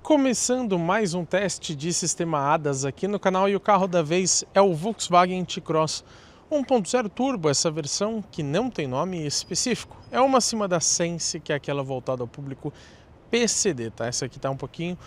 Começando mais um teste de sistema ADAS aqui no canal, e o carro da vez é o Volkswagen T-Cross 1.0 Turbo, essa versão que não tem nome específico. É uma acima da Sense, que é aquela voltada ao público PCD, tá? Essa aqui tá um pouquinho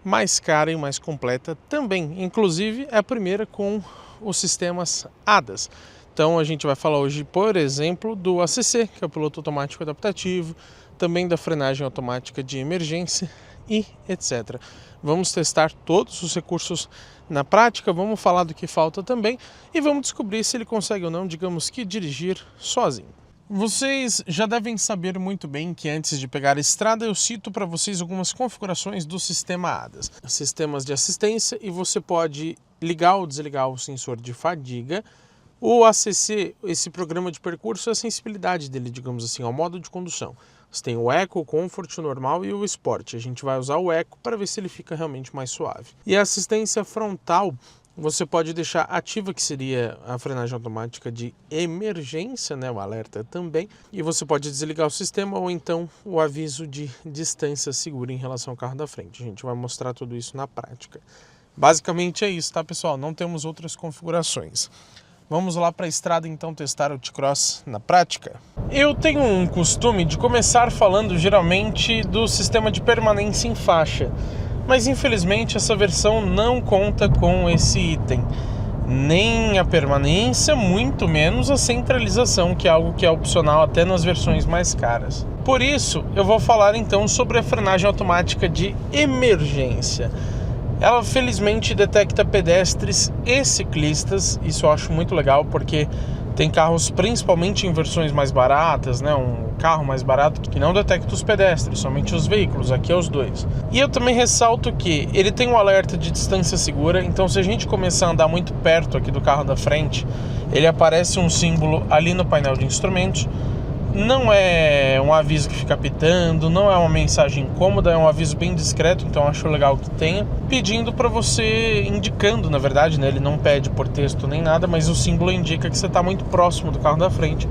mais cara e mais completa também. Inclusive é a primeira com os sistemas ADAS. Então a gente vai falar hoje, por exemplo, do ACC, que é o piloto automático adaptativo, também da frenagem automática de emergência e etc. Vamos testar todos os recursos na prática, vamos falar do que falta também e vamos descobrir se ele consegue ou não, digamos que, dirigir sozinho. Vocês já devem saber muito bem que antes de pegar a estrada eu cito para vocês algumas configurações do sistema ADAS. Sistemas de assistência, e você pode ligar ou desligar o sensor de fadiga. O ACC, esse programa de percurso, é a sensibilidade dele, digamos assim, ao modo de condução. Você tem o Eco, o Comfort, o Normal e o Sport. A gente vai usar o Eco para ver se ele fica realmente mais suave. E a assistência frontal, você pode deixar ativa, que seria a frenagem automática de emergência, né, o alerta também. E você pode desligar o sistema ou então o aviso de distância segura em relação ao carro da frente. A gente vai mostrar tudo isso na prática. Basicamente é isso, tá, pessoal? Não temos outras configurações. Vamos lá para a estrada então testar o T-Cross na prática. Eu tenho um costume de começar falando geralmente do sistema de permanência em faixa, mas infelizmente essa versão não conta com esse item. Nem a permanência, muito menos a centralização, que é algo que é opcional até nas versões mais caras. Por isso, eu vou falar então sobre a frenagem automática de emergência. Ela felizmente detecta pedestres e ciclistas. Isso eu acho muito legal, porque tem carros, principalmente em versões mais baratas, né? Um carro mais barato que não detecta os pedestres, somente os veículos. Aqui é os dois. E eu também ressalto que ele tem um alerta de distância segura, então se a gente começar a andar muito perto aqui do carro da frente, ele aparece um símbolo ali no painel de instrumentos. Não é um aviso que fica pitando, não é uma mensagem incômoda, é um aviso bem discreto, então acho legal que tenha, pedindo para você, indicando, na verdade, né, ele não pede por texto nem nada, mas o símbolo indica que você está muito próximo do carro da frente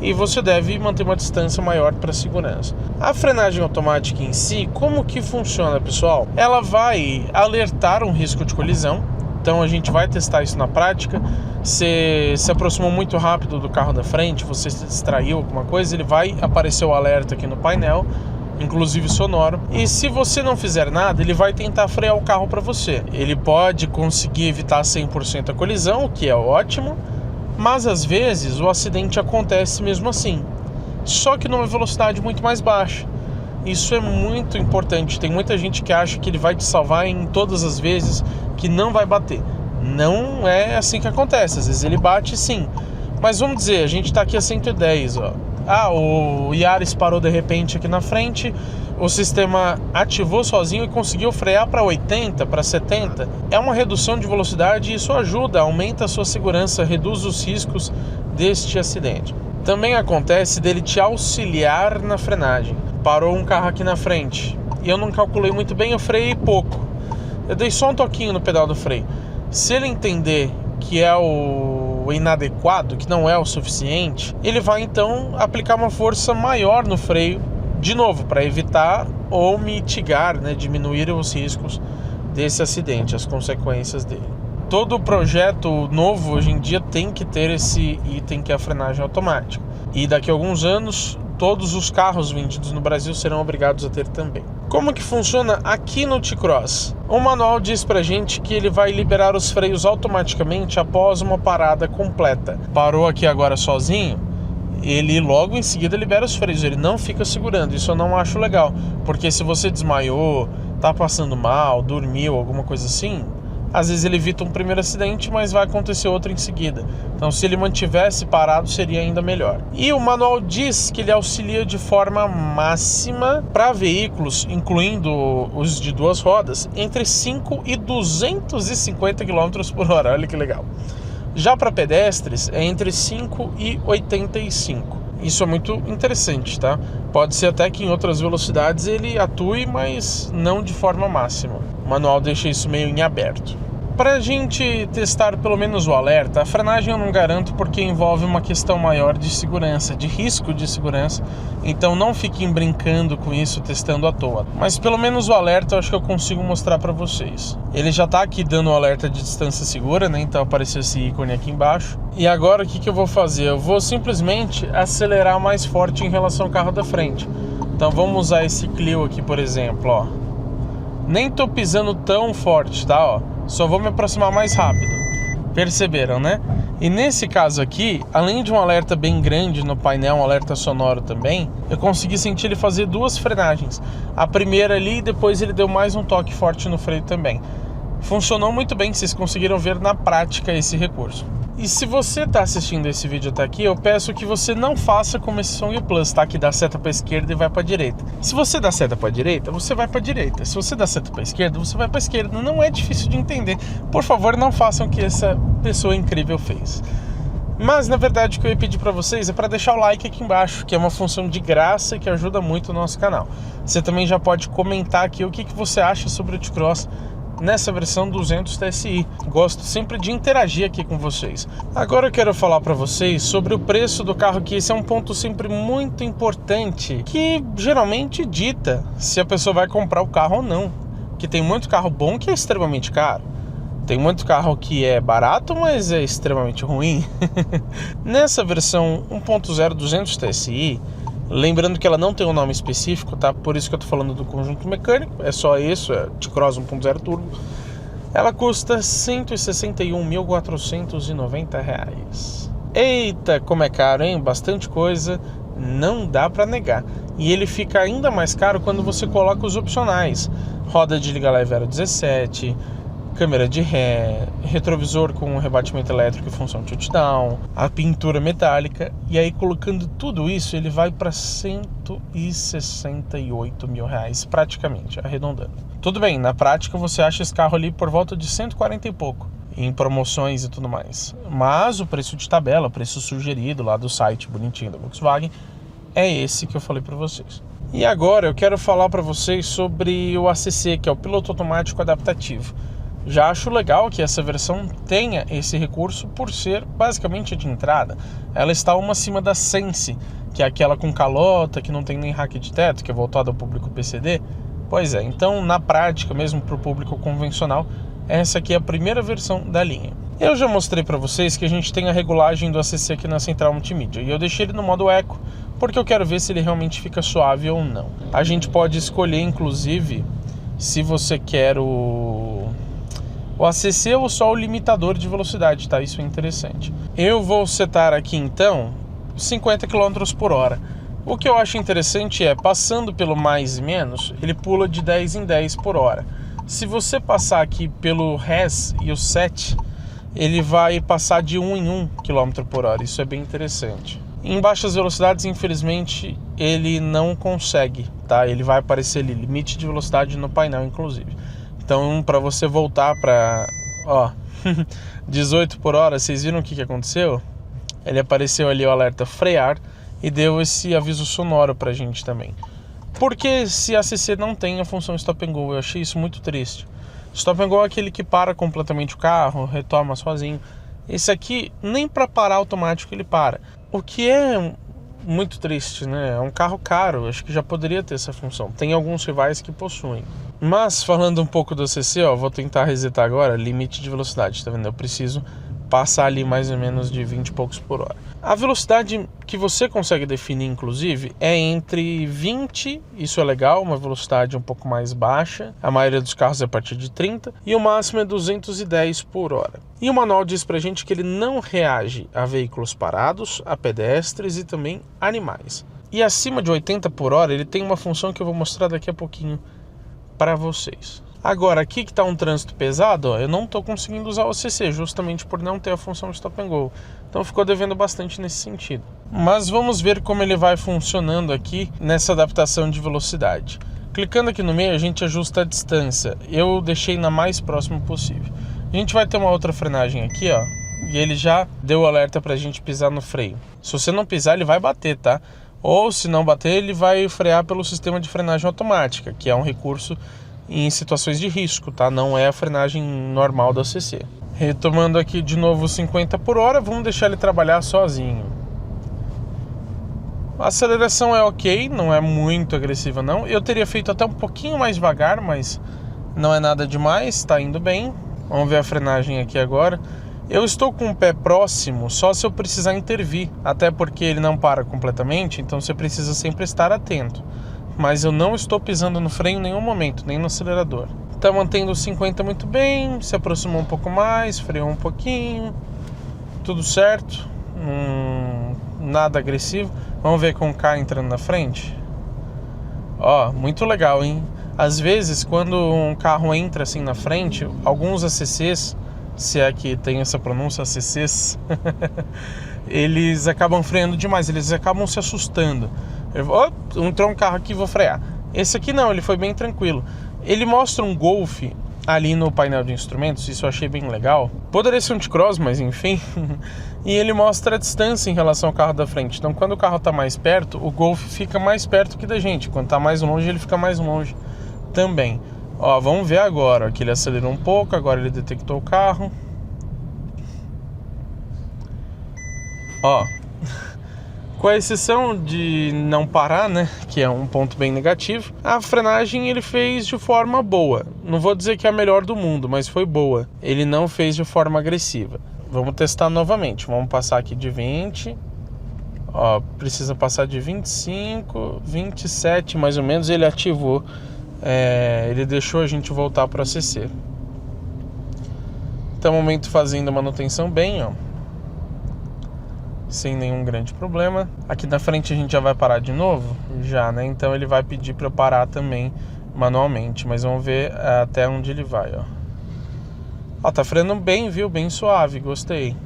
e você deve manter uma distância maior para segurança. A frenagem automática em si, como que funciona, pessoal? Ela vai alertar um risco de colisão. Então a gente vai testar isso na prática. Se aproximou muito rápido do carro da frente, você se distraiu alguma coisa, ele vai aparecer o alerta aqui no painel, inclusive sonoro. E se você não fizer nada, ele vai tentar frear o carro para você. Ele pode conseguir evitar 100% a colisão, o que é ótimo, mas às vezes o acidente acontece mesmo assim, só que numa velocidade muito mais baixa. Isso é muito importante. Tem muita gente que acha que ele vai te salvar em todas as vezes, que não vai bater. Não é assim que acontece. Às vezes ele bate sim. Mas vamos dizer, a gente está aqui a 110, ó. O Yaris parou de repente aqui na frente, o sistema ativou sozinho e conseguiu frear para 80, para 70. É uma redução de velocidade e isso ajuda, aumenta a sua segurança, reduz os riscos deste acidente. Também acontece dele te auxiliar na frenagem. Parou um carro aqui na frente e eu não calculei muito bem, eu freiei pouco. Eu dei só um toquinho no pedal do freio. Se ele entender que é o inadequado, que não é o suficiente, ele vai então aplicar uma força maior no freio, de novo, para evitar ou mitigar, né, diminuir os riscos desse acidente, as consequências dele. Todo projeto novo hoje em dia tem que ter esse item que é a frenagem automática. E daqui a alguns anos, todos os carros vendidos no Brasil serão obrigados a ter também. Como que funciona aqui no T-Cross? O manual diz pra gente que ele vai liberar os freios automaticamente após uma parada completa. Parou aqui agora sozinho, ele logo em seguida libera os freios, ele não fica segurando. Isso eu não acho legal, porque se você desmaiou, tá passando mal, dormiu, alguma coisa assim, às vezes ele evita um primeiro acidente, mas vai acontecer outro em seguida. Então se ele mantivesse parado, seria ainda melhor. E o manual diz que ele auxilia de forma máxima para veículos, incluindo os de duas rodas, entre 5 e 250 km por hora. Olha que legal. Já para pedestres é entre 5 e 85. Isso é muito interessante, tá? Pode ser até que em outras velocidades ele atue, mas não de forma máxima. O manual deixa isso meio em aberto. Para a gente testar pelo menos o alerta, a frenagem eu não garanto porque envolve uma questão maior de segurança, de risco de segurança, então não fiquem brincando com isso, testando à toa. Mas pelo menos o alerta eu acho que eu consigo mostrar para vocês. Ele já está aqui dando o alerta de distância segura, né? Então apareceu esse ícone aqui embaixo. E agora o que eu vou fazer? Eu vou simplesmente acelerar mais forte em relação ao carro da frente. Então vamos usar esse Clio aqui, por exemplo, ó. Nem tô pisando tão forte, tá? Ó. Só vou me aproximar mais rápido. Perceberam, né? E nesse caso aqui, além de um alerta bem grande no painel, um alerta sonoro também, eu consegui sentir ele fazer duas frenagens. A primeira ali e depois ele deu mais um toque forte no freio também. Funcionou muito bem, vocês conseguiram ver na prática esse recurso. E se você está assistindo esse vídeo até aqui, eu peço que você não faça como esse Song Plus, tá? Que dá seta para a esquerda e vai para a direita. Se você dá seta para a direita, você vai para a direita. Se você dá seta para a esquerda, você vai para a esquerda. Não é difícil de entender. Por favor, não façam o que essa pessoa incrível fez. Mas, na verdade, o que eu ia pedir para vocês é para deixar o like aqui embaixo, que é uma função de graça e que ajuda muito o nosso canal. Você também já pode comentar aqui o que você acha sobre o T-Cross nessa versão 200 TSI. Gosto sempre de interagir aqui com vocês. Agora eu quero falar para vocês sobre o preço do carro, que esse é um ponto sempre muito importante, que geralmente dita se a pessoa vai comprar o carro ou não. Que tem muito carro bom que é extremamente caro. Tem muito carro que é barato, mas é extremamente ruim. Nessa versão 1.0 200 TSI, lembrando que ela não tem um nome específico, tá? Por isso que eu tô falando do conjunto mecânico, é só isso, é T-Cross 1.0 Turbo. Ela custa R$ 161.490. Eita, como é caro, hein? Bastante coisa, não dá pra negar. E ele fica ainda mais caro quando você coloca os opcionais. Roda de liga leve aro 17, câmera de ré, retrovisor com rebatimento elétrico e função tilt-down, a pintura metálica, e aí colocando tudo isso ele vai para R$ 168 mil praticamente, arredondando. Tudo bem, na prática você acha esse carro ali por volta de 140 e pouco, em promoções e tudo mais. Mas o preço de tabela, o preço sugerido lá do site bonitinho da Volkswagen, é esse que eu falei para vocês. E agora eu quero falar para vocês sobre o ACC, que é o piloto automático adaptativo. Já acho legal que essa versão tenha esse recurso por ser basicamente de entrada. Ela está uma acima da Sense, que é aquela com calota, que não tem nem rack de teto, que é voltada ao público PCD. Pois é, então na prática, mesmo para o público convencional, essa aqui é a primeira versão da linha. Eu já mostrei para vocês que a gente tem a regulagem do ACC aqui na central multimídia, e eu deixei ele no modo Eco, porque eu quero ver se ele realmente fica suave ou não. A gente pode escolher, inclusive, se você quer o ACC ou só o limitador de velocidade, tá? Isso é interessante. Eu vou setar aqui então 50 km por hora. O que eu acho interessante é, passando pelo mais e menos, ele pula de 10 em 10 por hora. Se você passar aqui pelo RES e o SET, ele vai passar de 1 em 1 km por hora. Isso é bem interessante. Em baixas velocidades, infelizmente, ele não consegue, tá? Ele vai aparecer ali, limite de velocidade no painel, inclusive. Então, para você voltar para 18 por hora, vocês viram o que aconteceu? Ele apareceu ali o alerta frear e deu esse aviso sonoro pra gente também. Porque esse ACC não tem a função Stop and Go, eu achei isso muito triste. Stop and Go é aquele que para completamente o carro, retoma sozinho. Esse aqui, nem para parar automático ele para. O que é muito triste, né? É um carro caro, acho que já poderia ter essa função. Tem alguns rivais que possuem. Mas falando um pouco do ACC, vou tentar resetar agora, limite de velocidade, tá vendo? Eu preciso passar ali mais ou menos de 20 e poucos por hora. A velocidade que você consegue definir, inclusive, é entre 20, isso é legal, uma velocidade um pouco mais baixa, a maioria dos carros é a partir de 30, e o máximo é 210 por hora. E o manual diz pra gente que ele não reage a veículos parados, a pedestres e também animais. E acima de 80 por hora, ele tem uma função que eu vou mostrar daqui a pouquinho para vocês. Agora, aqui que está um trânsito pesado, eu não estou conseguindo usar o ACC, justamente por não ter a função Stop and Go. Então ficou devendo bastante nesse sentido. Mas vamos ver como ele vai funcionando aqui nessa adaptação de velocidade. Clicando aqui no meio, a gente ajusta a distância. Eu deixei na mais próxima possível. A gente vai ter uma outra frenagem aqui, e ele já deu o alerta para a gente pisar no freio. Se você não pisar, ele vai bater, tá? Ou se não bater, ele vai frear pelo sistema de frenagem automática, que é um recurso em situações de risco, tá? Não é a frenagem normal da CC. Retomando aqui de novo 50 por hora, vamos deixar ele trabalhar sozinho. A aceleração é ok, não é muito agressiva não. Eu teria feito até um pouquinho mais devagar, mas não é nada demais, tá indo bem. Vamos ver a frenagem aqui agora. Eu estou com o pé próximo só se eu precisar intervir, até porque ele não para completamente, então você precisa sempre estar atento. Mas eu não estou pisando no freio em nenhum momento, nem no acelerador. Está mantendo 50 muito bem, se aproximou um pouco mais, freou um pouquinho, tudo certo, nada agressivo. Vamos ver com o K entrando na frente. Ó, muito legal, hein? Às vezes, quando um carro entra assim na frente, alguns ACCs, se é que tem essa pronúncia, ACCs, eles acabam freando demais, eles acabam se assustando. Entrou um carro aqui, vou frear. Esse aqui não, ele foi bem tranquilo. Ele mostra um Golf ali no painel de instrumentos, isso eu achei bem legal. Poderia ser um T-Cross, mas enfim. E ele mostra a distância em relação ao carro da frente. Então quando o carro está mais perto, o Golf fica mais perto que da gente. Quando está mais longe, ele fica mais longe também. Ó, vamos ver agora que ele acelerou um pouco, agora ele detectou o carro. Ó, com a exceção de não parar, né, que é um ponto bem negativo, a frenagem ele fez de forma boa. Não vou dizer que é a melhor do mundo, mas foi boa. Ele não fez de forma agressiva. Vamos testar novamente. Vamos passar aqui de 20. Ó, precisa passar de 25, 27 mais ou menos. Ele ativou. Ele deixou a gente voltar para a CC. Até o momento fazendo a manutenção bem, ó, sem nenhum grande problema. Aqui na frente a gente já vai parar de novo? Já, né? Então ele vai pedir para eu parar também manualmente. Mas vamos ver até onde ele vai, ó. Ó, tá freando bem, viu? Bem suave, gostei.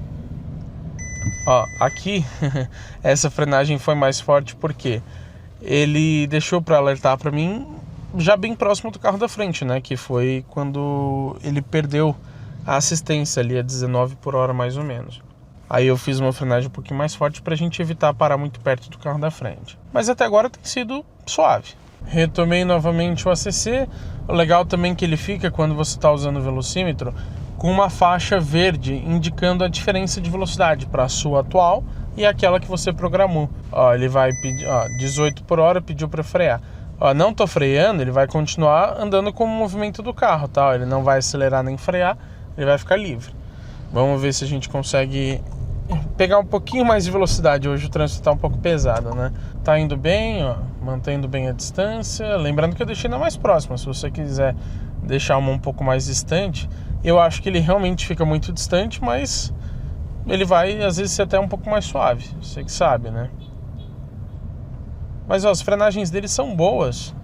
Ó, aqui essa frenagem foi mais forte porque ele deixou para alertar para mim já bem próximo do carro da frente, né? Que foi quando ele perdeu a assistência ali a 19 por hora mais ou menos. Aí eu fiz uma frenagem um pouquinho mais forte pra gente evitar parar muito perto do carro da frente. Mas até agora tem sido suave. Retomei novamente o ACC. O legal também que ele fica quando você está usando o velocímetro com uma faixa verde indicando a diferença de velocidade para a sua atual e aquela que você programou. Ó, ele vai pedir, ó, 18 por hora, pediu para frear. Ó, não tô freando, ele vai continuar andando com o movimento do carro, tá? Ele não vai acelerar nem frear, ele vai ficar livre. Vamos ver se a gente consegue pegar um pouquinho mais de velocidade. Hoje o trânsito tá um pouco pesado, né? Tá indo bem, ó, mantendo bem a distância. Lembrando que eu deixei na mais próxima. Se você quiser deixar uma um pouco mais distante, eu acho que ele realmente fica muito distante, mas ele vai às vezes ser até um pouco mais suave. Você que sabe, né? Mas ó, as frenagens dele são boas.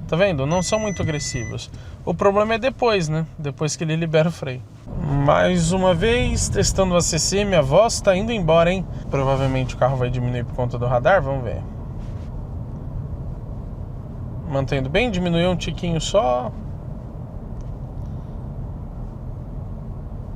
Tá vendo? Não são muito agressivas. O problema é depois, né? Depois que ele libera o freio. Mais uma vez, testando o ACC, minha voz tá indo embora, hein? Provavelmente o carro vai diminuir por conta do radar, vamos ver. Mantendo bem, diminuiu um tiquinho só.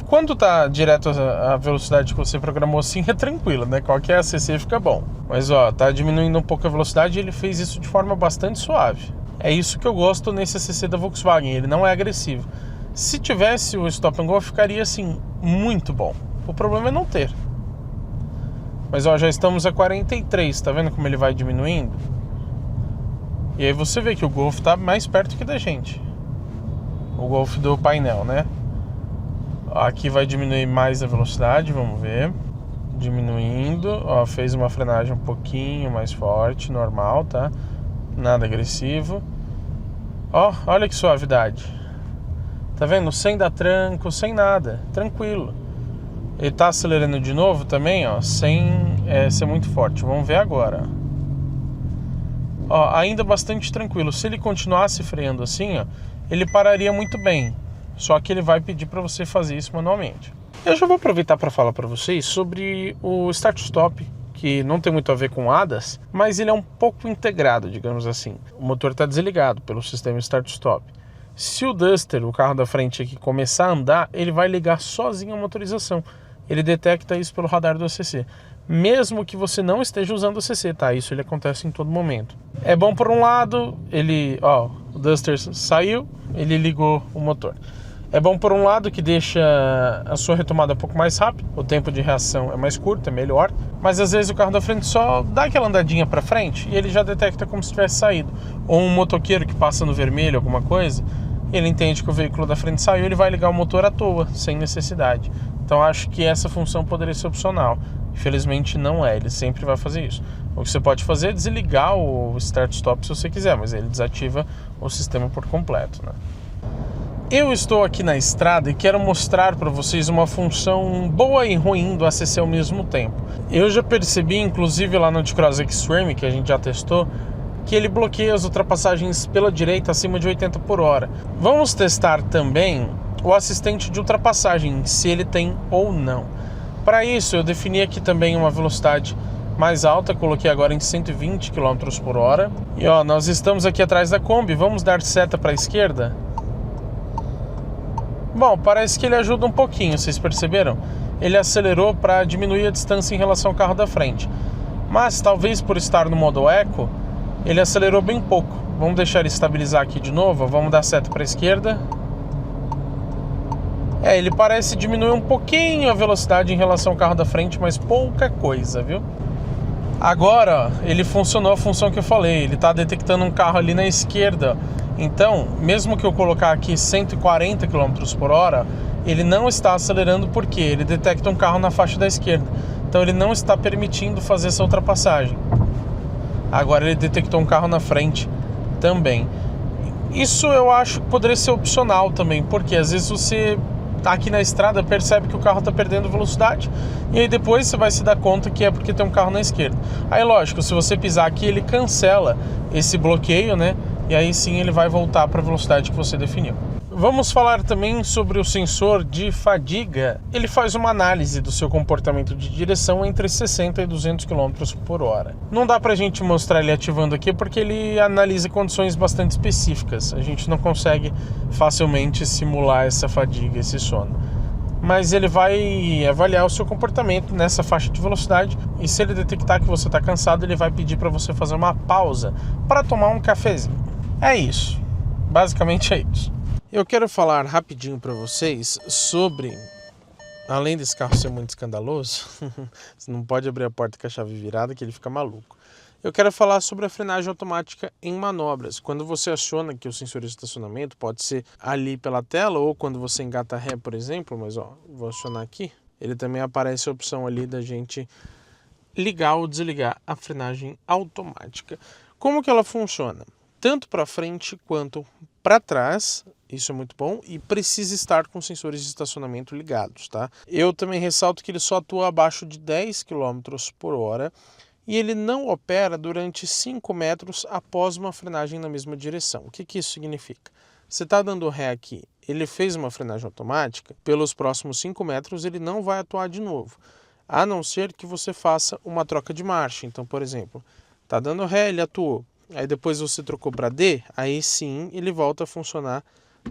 Quando tá direto a velocidade que você programou assim, é tranquilo, né? Qualquer ACC fica bom. Mas ó, tá diminuindo um pouco a velocidade e ele fez isso de forma bastante suave. É isso que eu gosto nesse ACC da Volkswagen, ele não é agressivo. Se tivesse o Stop and Go, ficaria assim, muito bom. O problema é não ter. Mas ó, já estamos a 43, tá vendo como ele vai diminuindo? E aí você vê que o Golf tá mais perto que da gente. O Golf do painel, né? Aqui vai diminuir mais a velocidade, vamos ver. Diminuindo, ó, fez uma frenagem um pouquinho mais forte, normal, tá? Nada agressivo. Ó, olha que suavidade. Tá vendo? Sem dar tranco, sem nada, tranquilo. Ele tá acelerando de novo também, ó, sem ser muito forte. Vamos ver agora. Ó, ainda bastante tranquilo. Se ele continuasse freando assim, ó, ele pararia muito bem. Só que ele vai pedir para você fazer isso manualmente. Eu já vou aproveitar para falar para vocês sobre o Start-Stop, que não tem muito a ver com ADAS, mas ele é um pouco integrado, digamos assim. O motor está desligado pelo sistema Start-Stop. Se o Duster, o carro da frente aqui, começar a andar, ele vai ligar sozinho a motorização. Ele detecta isso pelo radar do ACC. Mesmo que você não esteja usando o ACC, tá? Isso ele acontece em todo momento. É bom por um lado, ele, ó, o Duster saiu, ele ligou o motor. É bom por um lado que deixa a sua retomada um pouco mais rápida, o tempo de reação é mais curto, é melhor, mas às vezes o carro da frente só dá aquela andadinha para frente e ele já detecta como se tivesse saído. Ou um motoqueiro que passa no vermelho, alguma coisa, ele entende que o veículo da frente saiu, ele vai ligar o motor à toa, sem necessidade. Então acho que essa função poderia ser opcional. Infelizmente não é, ele sempre vai fazer isso. O que você pode fazer é desligar o start-stop se você quiser, mas ele desativa o sistema por completo, né? Eu estou aqui na estrada e quero mostrar para vocês uma função boa e ruim do ACC ao mesmo tempo. Eu já percebi, inclusive lá no T-Cross Extreme, que a gente já testou, que ele bloqueia as ultrapassagens pela direita acima de 80 por hora. Vamos testar também o assistente de ultrapassagem, se ele tem ou não. Para isso eu defini aqui também uma velocidade mais alta, coloquei agora em 120 km por hora. E ó, nós estamos aqui atrás da Kombi, vamos dar seta para a esquerda? Bom, parece que ele ajuda um pouquinho, vocês perceberam? Ele acelerou para diminuir a distância em relação ao carro da frente. Mas talvez por estar no modo Eco, ele acelerou bem pouco. Vamos deixar ele estabilizar aqui de novo, vamos dar seta para a esquerda. Ele parece diminuir um pouquinho a velocidade em relação ao carro da frente, mas pouca coisa, viu? Agora, ó, ele funcionou a função que eu falei, ele está detectando um carro ali na esquerda. Então, mesmo que eu colocar aqui 140 km por hora, ele não está acelerando porque ele detecta um carro na faixa da esquerda. Então ele não está permitindo fazer essa ultrapassagem. Agora ele detectou um carro na frente também. Isso eu acho que poderia ser opcional também, porque às vezes você tá aqui na estrada, percebe que o carro está perdendo velocidade e aí depois você vai se dar conta que é porque tem um carro na esquerda. Aí lógico, se você pisar aqui, ele cancela esse bloqueio, né? E aí sim ele vai voltar para a velocidade que você definiu. Vamos falar também sobre o sensor de fadiga. Ele faz uma análise do seu comportamento de direção entre 60 e 200 km por hora. Não dá pra gente mostrar ele ativando aqui porque ele analisa condições bastante específicas. A gente não consegue facilmente simular essa fadiga, esse sono. Mas ele vai avaliar o seu comportamento nessa faixa de velocidade e se ele detectar que você está cansado, ele vai pedir para você fazer uma pausa para tomar um cafezinho. É isso. Basicamente é isso. Eu quero falar rapidinho para vocês sobre, além desse carro ser muito escandaloso, você não pode abrir a porta com a chave virada que ele fica maluco. Eu quero falar sobre a frenagem automática em manobras. Quando você aciona aqui o sensor de estacionamento, pode ser ali pela tela ou quando você engata ré, por exemplo, mas ó, vou acionar aqui, ele também aparece a opção ali da gente ligar ou desligar a frenagem automática. Como que ela funciona? Tanto para frente quanto para trás, isso é muito bom e precisa estar com sensores de estacionamento ligados, tá? Eu também ressalto que ele só atua abaixo de 10 km por hora e ele não opera durante 5 metros após uma frenagem na mesma direção. O que que isso significa? Você está dando ré aqui, ele fez uma frenagem automática, pelos próximos 5 metros ele não vai atuar de novo, a não ser que você faça uma troca de marcha. Então, por exemplo, está dando ré, ele atuou. Aí depois você trocou para D, aí sim ele volta a funcionar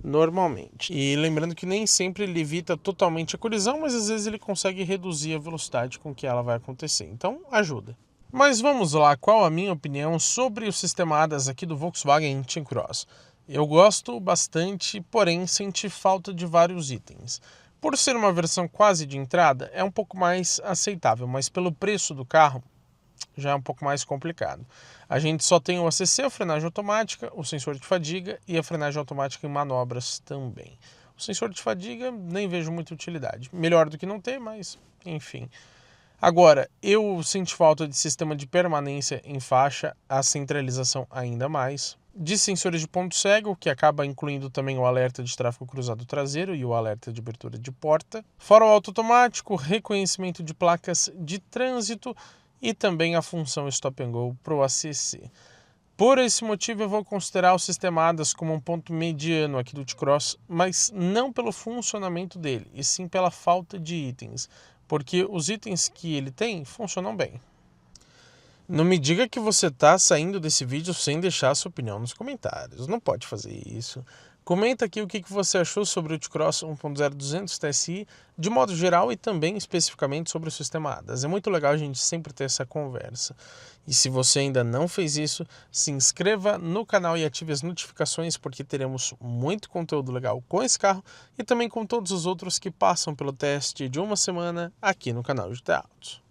normalmente. E lembrando que nem sempre ele evita totalmente a colisão, mas às vezes ele consegue reduzir a velocidade com que ela vai acontecer. Então ajuda. Mas vamos lá, qual a minha opinião sobre o sistema ADAS aqui do Volkswagen T-Cross? Eu gosto bastante, porém senti falta de vários itens. Por ser uma versão quase de entrada, é um pouco mais aceitável, mas pelo preço do carro, já é um pouco mais complicado. A gente só tem o ACC, a frenagem automática, o sensor de fadiga e a frenagem automática em manobras também. O sensor de fadiga nem vejo muita utilidade. Melhor do que não ter, mas enfim. Agora, eu senti falta de sistema de permanência em faixa, a centralização ainda mais. De sensores de ponto cego, que acaba incluindo também o alerta de tráfego cruzado traseiro e o alerta de abertura de porta. Farol automático, reconhecimento de placas de trânsito e também a função Stop and Go para o ACC. Por esse motivo eu vou considerar o sistema ADAS como um ponto mediano aqui do T-Cross, mas não pelo funcionamento dele, e sim pela falta de itens, porque os itens que ele tem funcionam bem. Não me diga que você está saindo desse vídeo sem deixar a sua opinião nos comentários, não pode fazer isso. Comenta aqui o que você achou sobre o T-Cross 1.0 200 TSI, de modo geral e também especificamente sobre o sistema ADAS. É muito legal a gente sempre ter essa conversa. E se você ainda não fez isso, se inscreva no canal e ative as notificações, porque teremos muito conteúdo legal com esse carro e também com todos os outros que passam pelo teste de uma semana aqui no canal GT Autos.